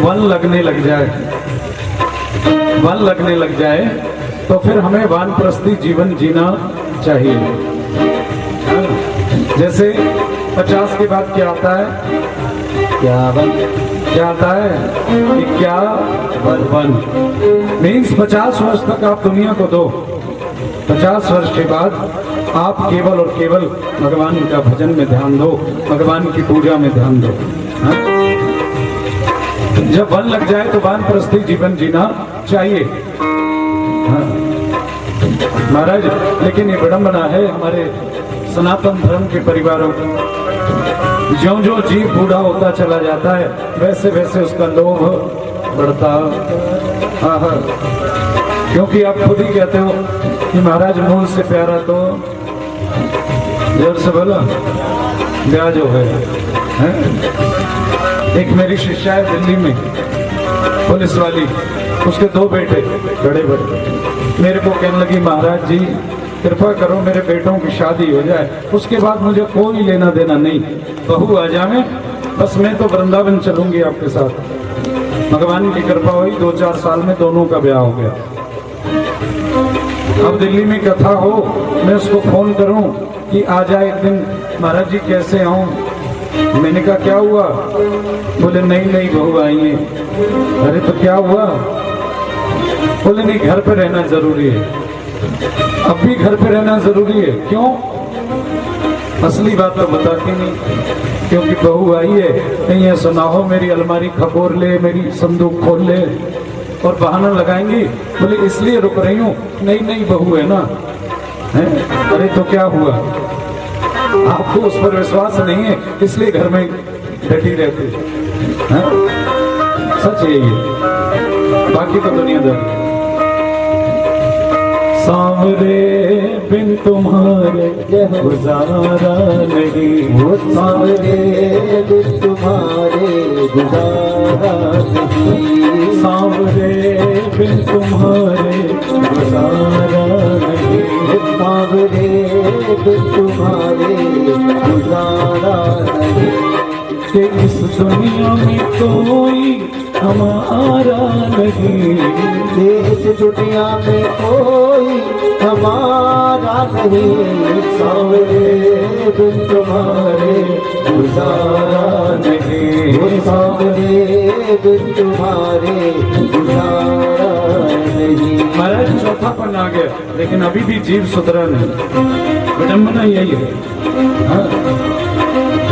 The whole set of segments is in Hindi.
वन लगने लग जाए तो फिर हमें वानप्रस्थी जीवन जीना चाहिए। जैसे 50 के बाद क्या आता है? क्या आता है? वन मीन्स 50 वर्ष तक आप दुनिया को दो, 50 वर्ष के बाद आप केवल और केवल भगवान का भजन में ध्यान दो, भगवान की पूजा में ध्यान दो। हाँ? जब वन लग जाए तो वानप्रस्थी जीवन जीना चाहिए। हाँ? महाराज, लेकिन ये विडंबना है हमारे सनातन धर्म के परिवारों की। ज्यों ज्यों जीव बूढ़ा होता चला जाता है वैसे वैसे उसका लोभ बढ़ता। हाँ, क्योंकि आप खुद ही कहते हो कि महाराज मूल से प्यारा तो जोर से बोलो ब्याज हो गए। एक मेरी शिष्या है दिल्ली में, पुलिस वाली, उसके 2 बेटे बड़े मेरे को कहने लगी महाराज जी कृपा करो मेरे बेटों की शादी हो जाए, उसके बाद मुझे कोई लेना देना नहीं, बहू आ जाए बस, मैं तो वृंदावन चलूंगी आपके साथ। भगवान की कृपा हुई, 2-4 साल में दोनों का ब्याह हो गया। अब दिल्ली में कथा हो, मैं उसको फोन करूं कि आ जाए एक दिन, महाराज जी कैसे आऊं? मैंने कहा क्या हुआ? बोले नहीं बहू आई है। अरे तो क्या हुआ? बोले नहीं घर पे रहना जरूरी है। अब भी घर पे रहना जरूरी है, क्यों? असली बात तो बताती नहीं, क्योंकि बहू आई है, कहीं ऐसा ना हो मेरी अलमारी खपोर ले, मेरी संदूक खोल ले और बहाना लगाएंगी। बोले इसलिए रुक रही हूँ। नहीं बहू है ना। है? अरे तो क्या हुआ? आपको उस पर विश्वास नहीं है इसलिए घर में बैठी रहती। सच है ये, बाकी तो दुनियादारी। सांवरे बिन तुम्हारे गुजारा नहीं, वो सांवरे बिन तुम्हारे गुजारा नहीं, सांवरे बिन तुम्हारे गुजारा नहीं, सांवरे बिन तुम्हारे गुजारा नहीं, कि इस दुनिया में कोई हमारा नहीं, इस दुनिया में कोई हमारा नहीं, सांवरे बिन तुम्हारे गुजारा नहीं, सांवरे बिन तुम्हारे गुजारा नहीं। महाराज चौथापन आ गया, लेकिन अभी भी जीव सुधरा नहीं। विडंबना यही है। हाँ?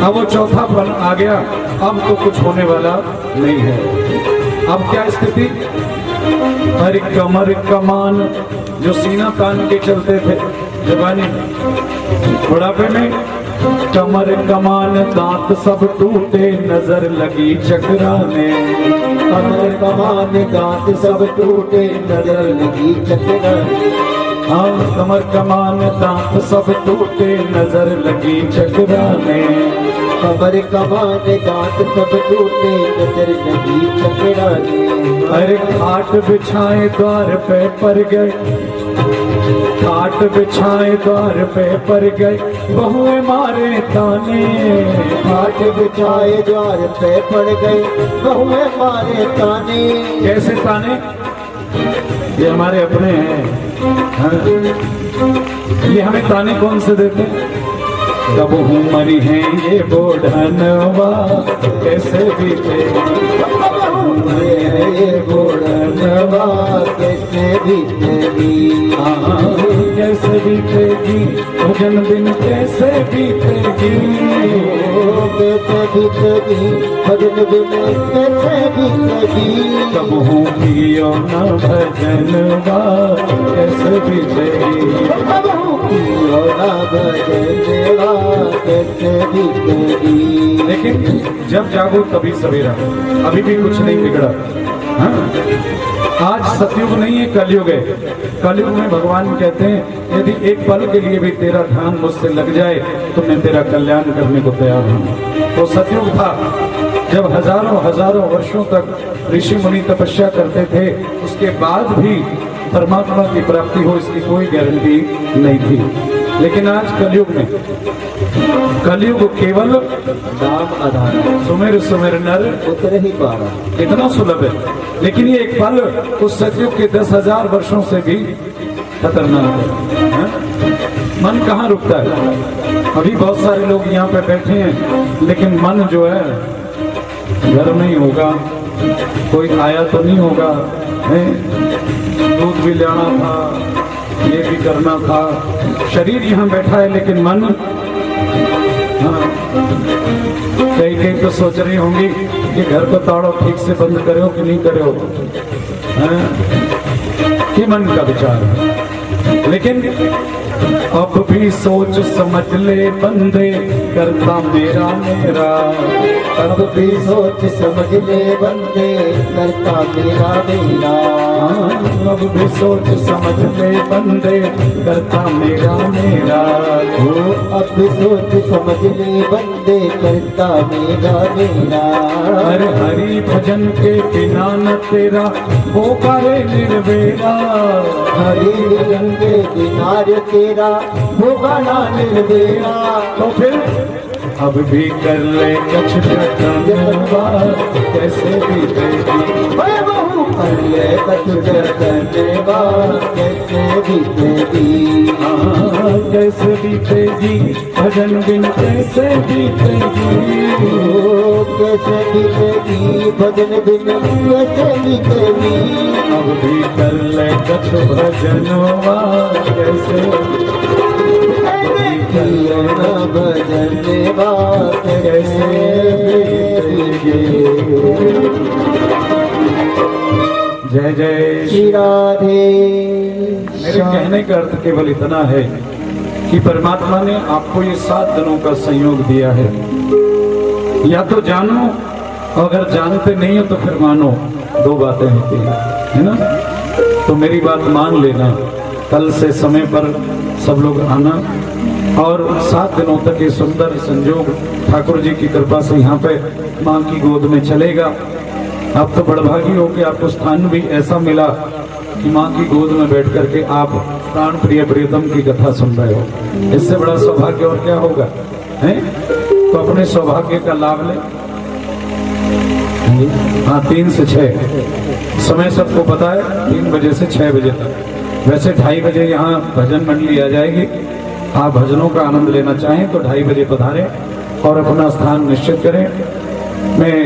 अब वो चौथापन आ गया, अब तो कुछ होने वाला नहीं है। अब क्या स्थिति? हर कमर कमान जो सीना तान के चलते थे जवानी बुढ़ापे में, कमर कमान दांत सब टूटे नजर लगी चकराने, कमर कमान दांत सब टूटे नजर लगी चकराने, हाँ कमर कमान दांत सब टूटे नजर लगी चकराने, कमर कमान दांत सब टूटे नजर लगी चकराने। अरे खाट बिछाए द्वार पे पर गए, खाट बिछाए द्वार पे पर गए, बहुएं मारे ताने, खाट बिछाए द्वार पे पड़ गए, बहुएं मारे ताने। कैसे ताने? ये हमारे अपने हैं। हाँ? ये हमें ताने कौन से देते? कब हूँ मरी है ये बोढ़नवा कैसे बीते, ये बोढ़नवा कैसे बीतेगी, कैसे बीतेगी भजन बिन कैसे बीतेगी, कैसे बीतेगी भजन बिन कैसे बीतेगी, कब हूँ पियो न भजनवा कैसे बीतेगी, कब हूँ पियो न भजनवा कैसे बीतेगी। लेकिन जब जागो तभी सवेरा, अभी भी कुछ नहीं बिगड़ा। हाँ? आज सतयुग नहीं है, कलयुग है। कलयुग में भगवान कहते हैं यदि एक पल के लिए भी तेरा ध्यान मुझसे लग जाए तो मैं तेरा कल्याण करने को तैयार हूँ। तो सतयुग था जब हजारों वर्षों तक ऋषि मुनि तपस्या करते थे, उसके बाद भी परमात्मा की प्राप्ति हो इसकी कोई गारंटी नहीं थी। लेकिन आज कलयुग में कलयुग केवल नाम आधार सुमेर सुमेर नर उतर ही पारा। इतना सुलभ है, लेकिन ये एक पल उस सतयुग के 10,000 वर्षों से भी खतरनाक है। मन कहाँ रुकता है? अभी बहुत सारे लोग यहाँ पे बैठे हैं, लेकिन मन जो है घर नहीं होगा, कोई आया तो नहीं होगा, है दूध भी लेना था, ये भी करना था। शरीर यहाँ बैठा है, लेकिन मन, हाँ, कई कई तो सोच रही होंगी कि घर को ताड़ो ठीक से बंद करो कि नहीं करो, कि मन का विचार है। लेकिन अब भी सोच समझ ले बंदे, करता मेरा मेरा। अब भी सोच समझ ले बंदे, करता मेरा मेरा। अब भी सोच समझ ले बंदे, करता मेरा मेरा। अब भी सोच समझ ले बंदे, करता मेरा मेरा। अरे हरि भजन के बिना न तेरा होगा रे निर्वेरा। हरि भजन के किनारे तेरा होगा ना निर्वेरा। तो फिर अब भी कर ले कुछ धन्यवाद, कैसे भी तेरी कर ले कुछ धन्यवाद, कैसे भी तेरी। कैसे भी तेरी भजन बिन कैसे भी तेरी। कैसे भी तेरी भजन बिन कैसे भी तेरी। अब भी कर ले कुछ भजनवाद, कैसे भजन बात कैसे जय जय श्री राधे। मेरे कहने का अर्थ केवल इतना है कि परमात्मा ने आपको ये 7 दिनों का संयोग दिया है। या तो जानो, अगर जानते नहीं हो तो फिर मानो। 2 बातें होती है ना। तो मेरी बात मान लेना, कल से समय पर सब लोग आना, और 7 दिनों तक ये सुंदर संयोग ठाकुर जी की कृपा से यहाँ पे माँ की गोद में चलेगा। आप तो बड़भागी हो कि आपको स्थान भी ऐसा मिला कि माँ की गोद में बैठ करके आप प्राण प्रिय प्रियतम की कथा सुन रहे हो। इससे बड़ा सौभाग्य और क्या होगा, हैं? तो अपने सौभाग्य का लाभ ले। हाँ, 3 से 6 समय सबको पता है, 3 बजे से 6 बजे तक। वैसे 2:30 बजे यहाँ भजन मंडली आ जाएगी। आप भजनों का आनंद लेना चाहें तो 2:30 बजे पधारें और अपना स्थान निश्चित करें। मैं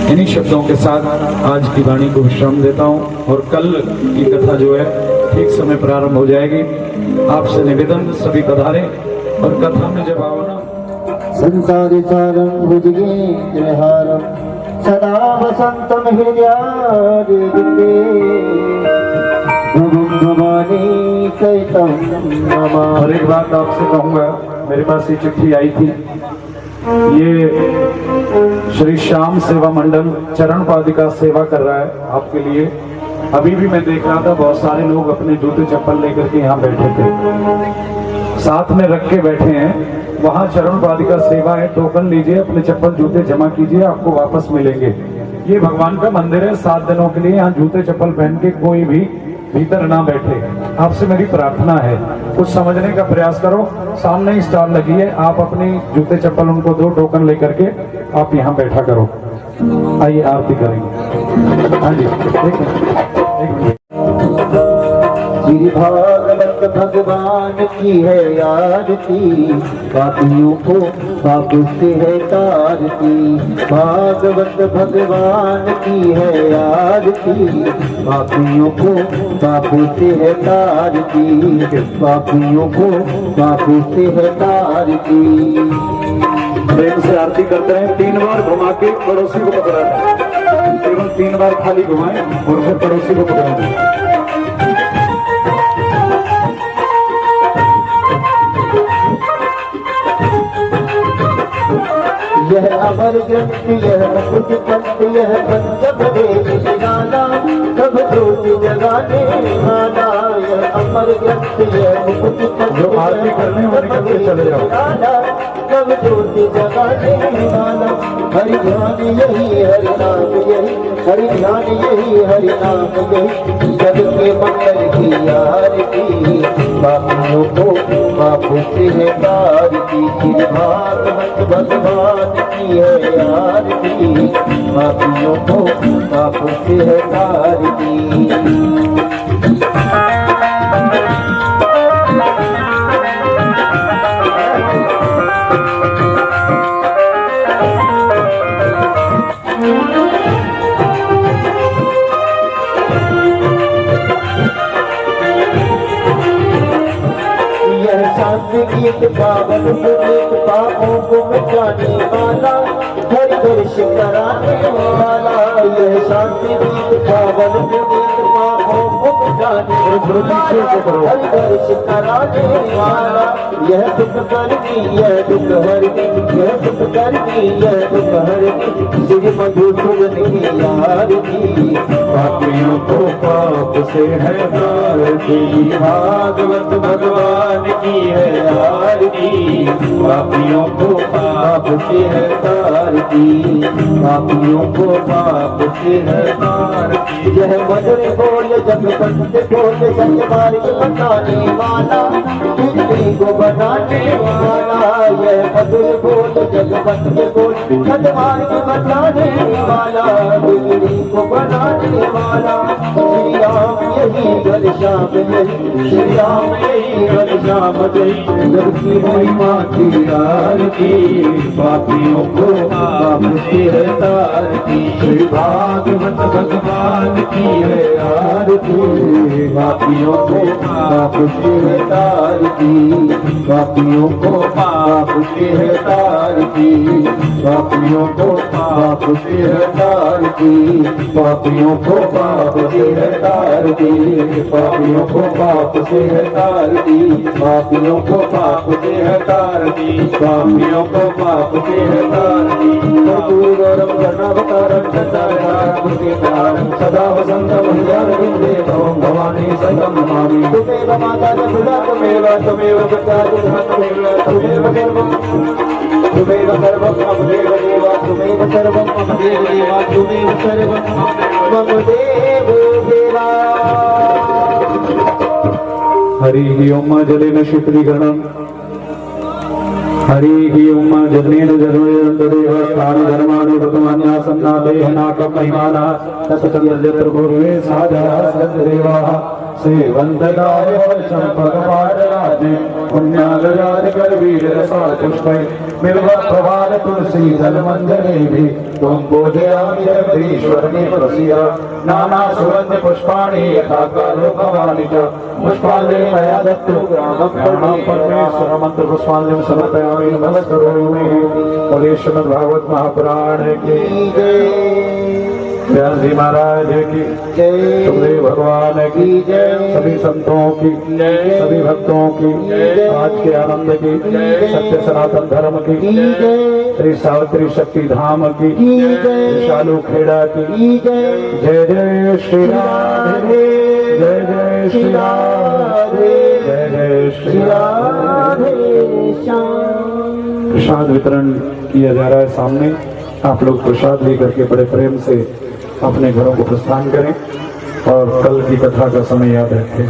इन्हीं शब्दों के साथ आज की वाणी को विश्राम देता हूं, और कल की कथा जो है ठीक समय प्रारंभ हो जाएगी। आपसे निवेदन, सभी पधारें और कथा में जब आओ ना। संसारी सारं भुजगेन्द्रहारं सदा वसन्तं हृदयारविन्दे। भवानी सहितं नमः। और एक बात आपसे कहूंगा, मेरे पास ये चिट्ठी आई थी, ये श्री श्याम सेवा मंडल चरण पादिका सेवा कर रहा है आपके लिए। अभी भी मैं देख रहा था बहुत सारे लोग अपने जूते चप्पल लेकर के यहाँ बैठे थे, साथ में रख के बैठे हैं। वहाँ चरण पादिका सेवा है, टोकन लीजिए, अपने चप्पल जूते जमा कीजिए, आपको वापस मिलेंगे। ये भगवान का मंदिर है, 7 दिनों के लिए यहाँ जूते चप्पल पहन के कोई भी भीतर ना बैठे। आपसे मेरी प्रार्थना है, कुछ समझने का प्रयास करो। सामने ही स्टॉल लगी है, आप अपनी जूते चप्पल उनको 2 टोकन लेकर के आप यहाँ बैठा करो। आइए आरती करेंगे। हाँ जी, एक मिनट। श्री भागवत भगवान की है आरती, पापियों को पाप से है तारती। भागवत भगवान की है आरती, पापियों को पाप से है तारती। पापियों को पाप से है तारती। प्रेम से आरती करते हैं। 3 बार घुमा के पड़ोसी को पकड़ाना, केवल 3 बार खाली घुमाएं और फिर पड़ोसी को पकड़ाना। यह अमर ग्रंथ, यह मुकुट पंथ, यह पंचम वेद गाना, सब ज्योति जगाने वाला। यह अमर ग्रंथ, यह मुकुट पंथ, जो आरती करने वाले करके चले जाओ। सब ज्योति जगाने वाला। हरि ध्यान यही, हरि नाम यही, हरि ध्यान यही हरि नाम यही सबके मंगल की आरती पापियों को पापों से है तार की भागवत भगवान की है आरती पापियों को पापों से है तार की। शांति गीत पावन पुनीत पापों को मिटाने वाला हर दर्श कराने वाला यह शांति गीत पावन पुनीत पापों को मिटाने वाला हर दर्श कराने वाला यह दुख करनी यह दुख हरनी यह दुख करनी यह दुख हरनी श्री मधुसूदन की आरती पापियों को पाप से है तारती भागवत भगवान की है आरती पापियों को पाप से है तारती पापियों को पाप से है तारती। यह मधुर बोल जब कंठ बोल सच मार्ग बताने वाला बिजली को बनाने वाला यह मधुर बोल जब कंठ बोल सच मार्ग बताने वाला बिजली को बनाने वाला श्री राम यही घनश्याम यही श्री राम यही घनश्याम यही जबकि महिमा की आरती पापियों को पाप से है तारती श्री भागवत भगवान की है आरती पापियों को पाप से है तारती पापियों को पाप से है तारती पापियों को पाप से है तारती पापियों को पाप से है तारती पापियों को पाप से है तारती पापियों को पाप से है तारती पापियों को पाप से है तारती गौरव कर्णावतारं चंद्रधारं सदा वसंतम हृदयारविंदे भवं भवानी संगम नमामि तुमेव माता पिता तुमेव तुमेव पिता तुमेव सर्वं तुमेव सर्वं मम देव देवा तुमेव सर्वं मम देव देवा तुमेव सर्वं मम देव देवा। हरि ओम जलेन शीतलीकरणं हरि ओम जलेन जलेन स्थानि धर्माणि वर्तमान्यासन्नादेहनाकं महिमानः तत्सत्यत्र पूर्वे साधास्कन्देवाः सेवन्तदाय चम्पकपाटराजे पुण्यालयादिकरवीररसापुष्पै बिल्वप्रभार तुलसी दलमञ्जनेभिः त्वं पूजयामि जगदीश्वरने प्रसीद नाना सुगन्ध पुष्पाणि यथा कालो भवानि च पुष्पाञ्जलि मया दत्तु ग्रामं परमेश्वर मंत्र पुष्पाञ्जलिं समर्पयामि नमस्करोमि। बोले श्रीमद् भागवत महापुराण की व्यास जी महाराज की जय सुखदेव भगवान की जय सभी संतों की जय सभी भक्तों की आज के आनंद की सत्य सनातन धर्म की जय श्री सावित्री शक्ति धाम की जय शालू खेड़ा की जय जय जय श्री राधे जय जय श्री राधे जय जय श्री राधे। प्रसाद वितरण किया जा रहा है सामने आप लोग प्रसाद लेकर के बड़े प्रेम से अपने घरों को प्रस्थान करें और कल की कथा का समय याद रखें।